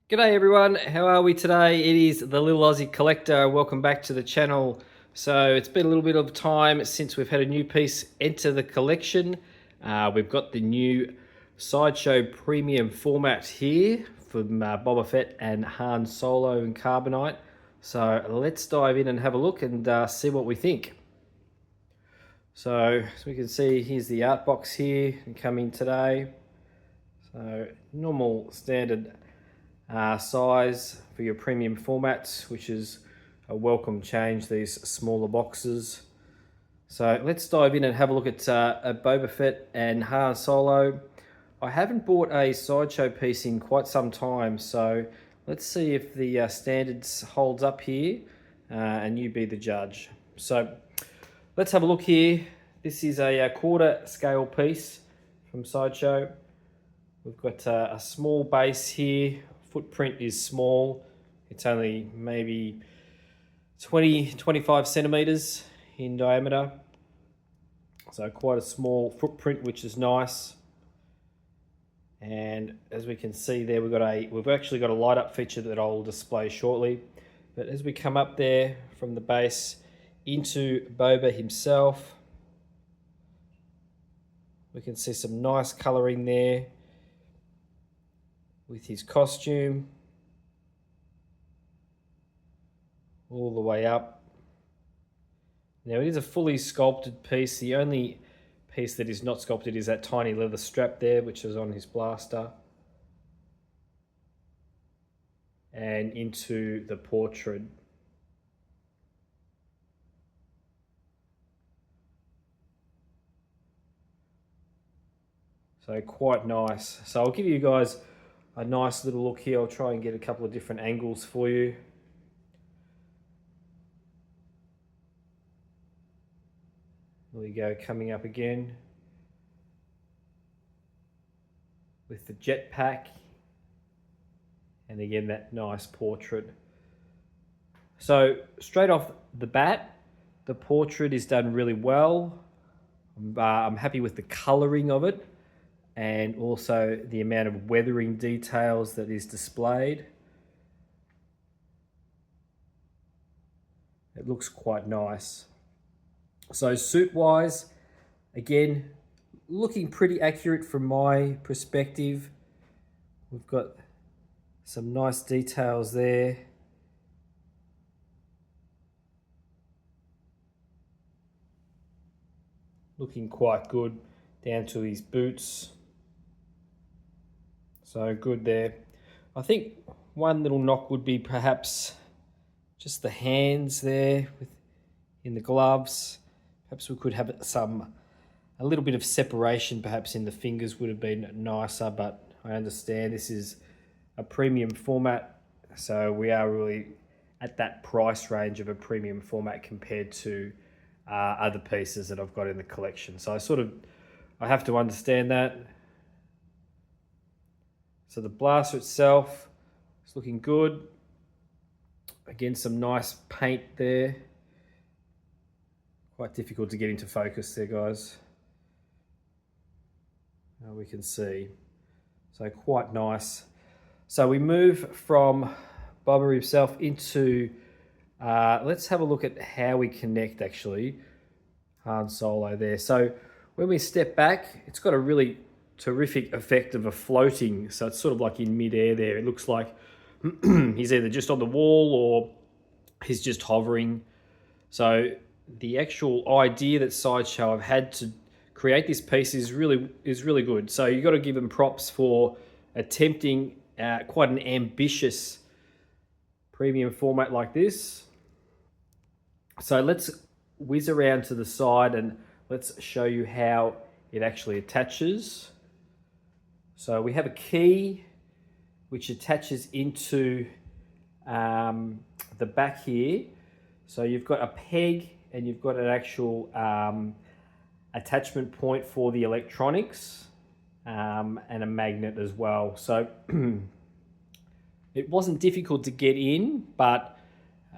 G'day everyone, how are we today? It is the Little Aussie Collector. Welcome back to the channel. So it's been a little bit of time since we've had a new piece enter the collection. We've got the new Sideshow premium format here from Boba Fett and Han Solo and Carbonite. So let's dive in and have a look and see what we think. So as we can see, here's the art box here and coming today. So normal standard size for your premium formats, which is a welcome change, these smaller boxes. So let's dive in and have a look at Boba Fett and Han Solo. I haven't bought a Sideshow piece in quite some time, so let's see if the standards holds up here and you be the judge. So let's have a look here. This is a quarter scale piece from Sideshow. We've got a small base here. Footprint is small. It's only maybe 20-25 centimeters in diameter. So quite a small footprint, which is nice. And as we can see there, we've actually got a light up feature that I'll display shortly. But as we come up there from the base into Boba himself, we can see some nice coloring there with his costume all the way up. Now it is a fully sculpted piece. The only piece that is not sculpted is that tiny leather strap there, which is on his blaster. And into the portrait. So quite nice. So I'll give you guys a nice little look here. I'll try and get a couple of different angles for you. There we go, coming up again with the jetpack, and again that nice portrait. So straight off the bat, the portrait is done really well. I'm happy with the coloring of it, and also the amount of weathering details that is displayed. It looks quite nice. So suit wise, again, looking pretty accurate from my perspective. We've got some nice details there. Looking quite good down to his boots. So good there. I think one little knock would be perhaps just the hands there in the gloves. Perhaps we could have a little bit of separation perhaps in the fingers would have been nicer, but I understand this is a premium format, so we are really at that price range of a premium format compared to other pieces that I've got in the collection. So I have to understand that. So the blaster itself is looking good. Again, some nice paint there. Quite difficult to get into focus there, guys. Now we can see. So quite nice. So we move from Boba himself into, let's have a look at how we connect actually Han Solo there. So when we step back, it's got a really terrific effect of a floating. So it's sort of like in midair there. It looks like he's either just on the wall or he's just hovering. So the actual idea that Sideshow have had to create this piece is really good. So you've got to give them props for attempting quite an ambitious premium format like this. So let's whiz around to the side and let's show you how it actually attaches. So we have a key which attaches into the back here. So you've got a peg and you've got an actual attachment point for the electronics and a magnet as well. So it wasn't difficult to get in, but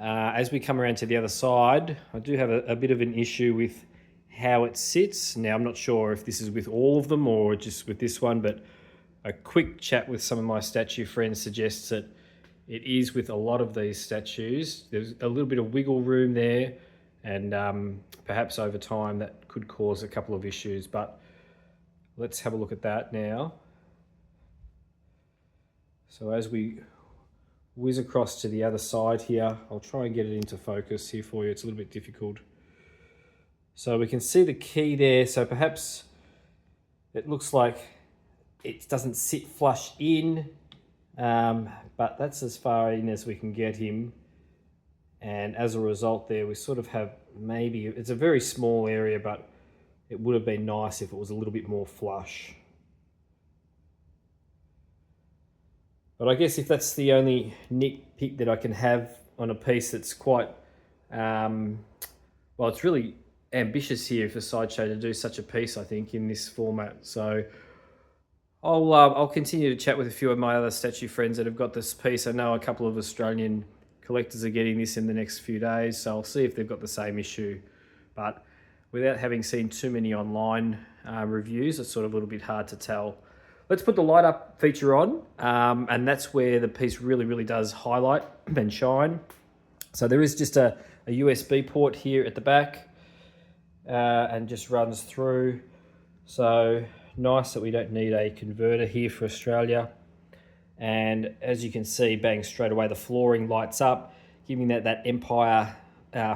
as we come around to the other side, I do have a bit of an issue with how it sits. Now, I'm not sure if this is with all of them or just with this one, but a quick chat with some of my statue friends suggests that it is with a lot of these statues. There's a little bit of wiggle room there, and perhaps over time that could cause a couple of issues, but let's have a look at that now. So as we whiz across to the other side here, I'll try and get it into focus here for you. It's a little bit difficult. So we can see the key there. So perhaps it looks like it doesn't sit flush in, but that's as far in as we can get him. And as a result there, we sort of have maybe, it's a very small area, but it would have been nice if it was a little bit more flush. But I guess if that's the only nitpick that I can have on a piece that's quite, well, it's really ambitious here for Sideshow to do such a piece, I think, in this format. So I'll continue to chat with a few of my other statue friends that have got this piece. I know a couple of Australian collectors are getting this in the next few days, so I'll see if they've got the same issue. But without having seen too many online reviews, it's sort of a little bit hard to tell. Let's put the light up feature on, and that's where the piece really does highlight and shine. So there is just a USB port here at the back, and just runs through. So nice that we don't need a converter here for Australia. And as you can see, bang, straight away the flooring lights up, giving that Empire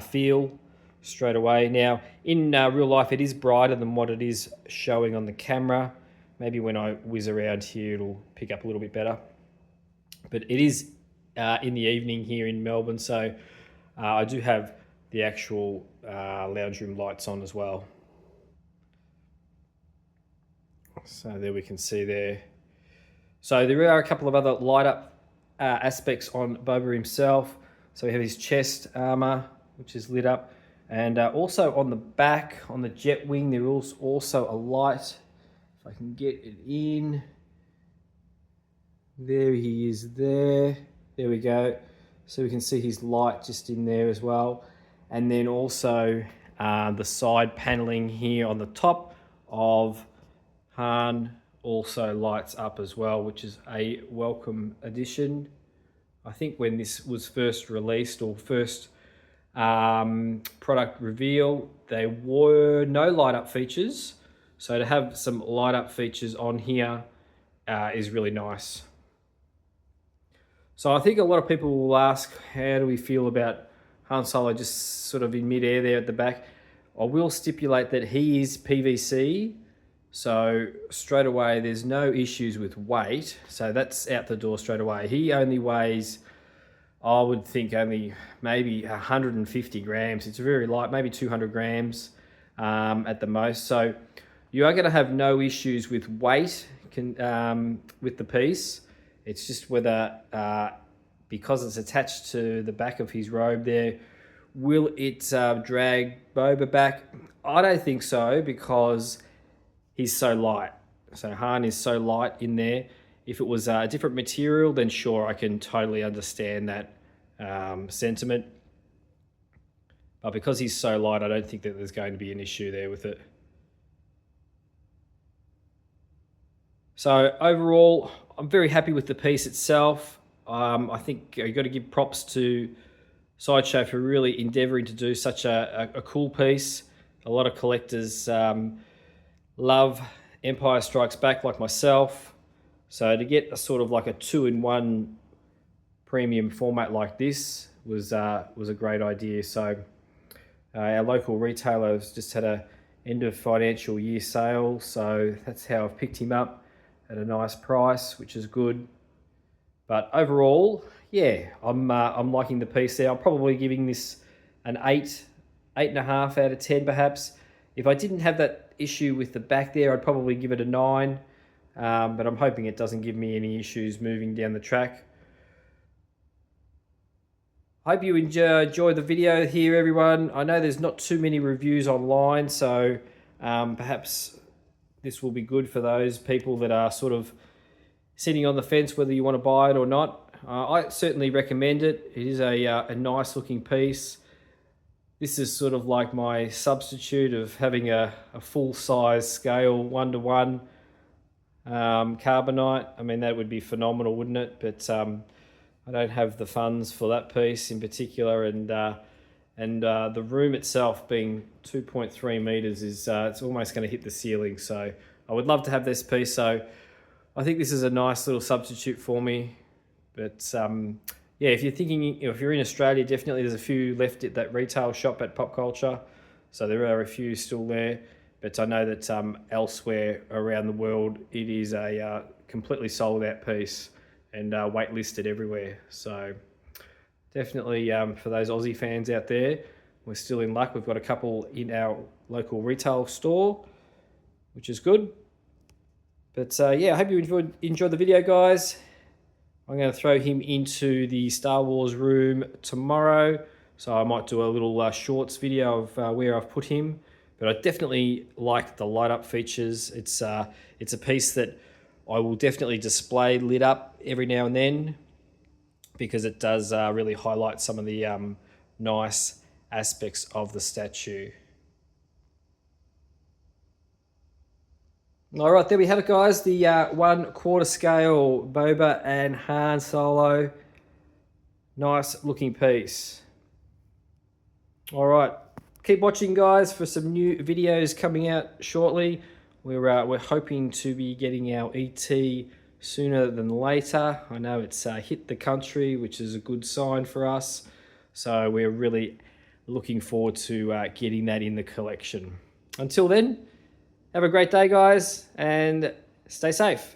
feel straight away. Now, in real life, it is brighter than what it is showing on the camera. Maybe when I whiz around here, it'll pick up a little bit better. But it is in the evening here in Melbourne, so I do have the actual lounge room lights on as well. So there we can see there. So there are a couple of other light up aspects on Boba himself. So we have his chest armor, which is lit up. And also on the back, on the jet wing, there is also a light. If I can get it in. There he is there. There we go. So we can see his light just in there as well. And then also the side paneling here on the top of Han also lights up as well, which is a welcome addition. I think when this was first released or first product reveal, there were no light up features. So to have some light up features on here is really nice. So I think a lot of people will ask, how do we feel about Han Solo just sort of in mid-air there at the back? I will stipulate that he is PVC. So straight away, there's no issues with weight. So that's out the door straight away. He only weighs, I would think, only maybe 150 grams. It's very light, maybe 200 grams at the most. So you are going to have no issues with weight with the piece. It's just whether, because it's attached to the back of his robe there, will it drag Boba back? I don't think so, because he's so light. So Han is so light in there. If it was a different material, then sure, I can totally understand that sentiment. But because he's so light, I don't think that there's going to be an issue there with it. So overall, I'm very happy with the piece itself. I think you've got to give props to Sideshow for really endeavouring to do such a cool piece. A lot of collectors love Empire Strikes Back like myself. So to get a sort of like a 2-in-1 premium format like this was a great idea. So our local retailer has just had a end of financial year sale. So that's how I've picked him up at a nice price, which is good. But overall, yeah, I'm liking the piece there. I'm probably giving this an 8.5 out of 10 perhaps. If I didn't have that issue with the back there, I'd probably give it a 9. But I'm hoping it doesn't give me any issues moving down the track. Hope you enjoy the video here, everyone. I know there's not too many reviews online, so perhaps this will be good for those people that are sort of sitting on the fence whether you want to buy it or not. I certainly recommend it. It is a nice looking piece. This is sort of like my substitute of having a full size scale 1-to-1 Carbonite. I mean, that would be phenomenal, wouldn't it? But I don't have the funds for that piece in particular, and the room itself being 2.3 meters is it's almost going to hit the ceiling. So I would love to have this piece. So I think this is a nice little substitute for me. But yeah, if you're thinking, if you're in Australia, definitely there's a few left at that retail shop at Pop Culture. So there are a few still there. But I know that elsewhere around the world, it is a completely sold out piece and waitlisted everywhere. So definitely for those Aussie fans out there, we're still in luck. We've got a couple in our local retail store, which is good. But yeah, I hope you enjoyed the video, guys. I'm going to throw him into the Star Wars room tomorrow. So I might do a little shorts video of where I've put him. But I definitely like the light up features. It's a piece that I will definitely display lit up every now and then, because it does really highlight some of the nice aspects of the statue. All right, there we have it, guys. The 1/4 scale Boba and Han Solo. Nice looking piece. All right. Keep watching, guys, for some new videos coming out shortly. We're hoping to be getting our ET sooner than later. I know it's hit the country, which is a good sign for us. So we're really looking forward to getting that in the collection. Until then, have a great day, guys, and stay safe.